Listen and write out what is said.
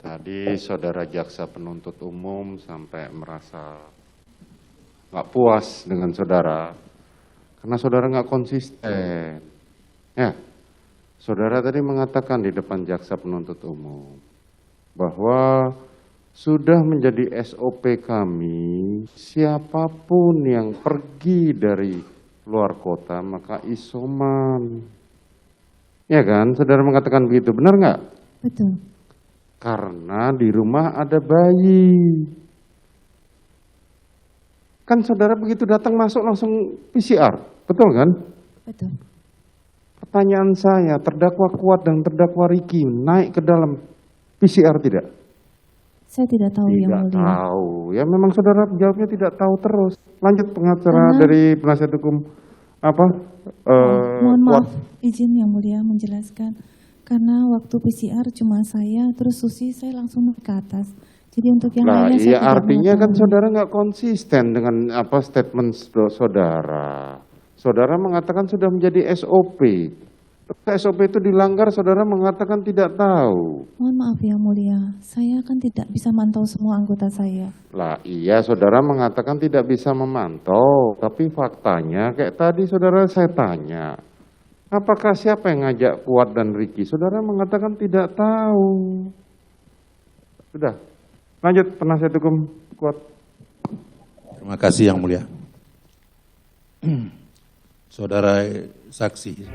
Tadi saudara jaksa penuntut umum sampai merasa nggak puas dengan saudara karena saudara nggak konsisten. Ya, saudara tadi mengatakan di depan jaksa penuntut umum bahwa sudah menjadi SOP kami, siapapun yang pergi dari luar kota maka isoman. Ya kan, saudara mengatakan begitu, benar nggak? Betul. Karena di rumah ada bayi. Kan saudara begitu datang masuk langsung PCR, betul kan? Betul. Pertanyaan saya, terdakwa Kuat dan terdakwa Riki naik ke dalam PCR tidak? Saya tidak tahu yang Tidak mulia. tahu. Ya memang saudara jawabnya tidak tahu terus. Lanjut pengacara Karena- dari penasihat hukum apa? Mohon Kuat. maaf, izin yang mulia menjelaskan. Karena waktu PCR cuma saya, terus Susi saya langsung naik ke atas. Jadi untuk yang Lah lainnya saya iya tidak artinya kan mengetahui. saudara nggak konsisten dengan apa statement saudara. Saudara mengatakan sudah menjadi SOP. SOP itu dilanggar, saudara mengatakan tidak tahu. Mohon maaf yang mulia, saya kan tidak bisa mantau semua anggota saya. Lah iya saudara mengatakan tidak bisa memantau, tapi faktanya kayak tadi saudara saya tanya, apakah siapa yang ngajak Kuat dan Riki? Saudara mengatakan tidak tahu. Sudah, lanjut penasihat hukum Kuat. Terima kasih yang mulia. Saudara saksi.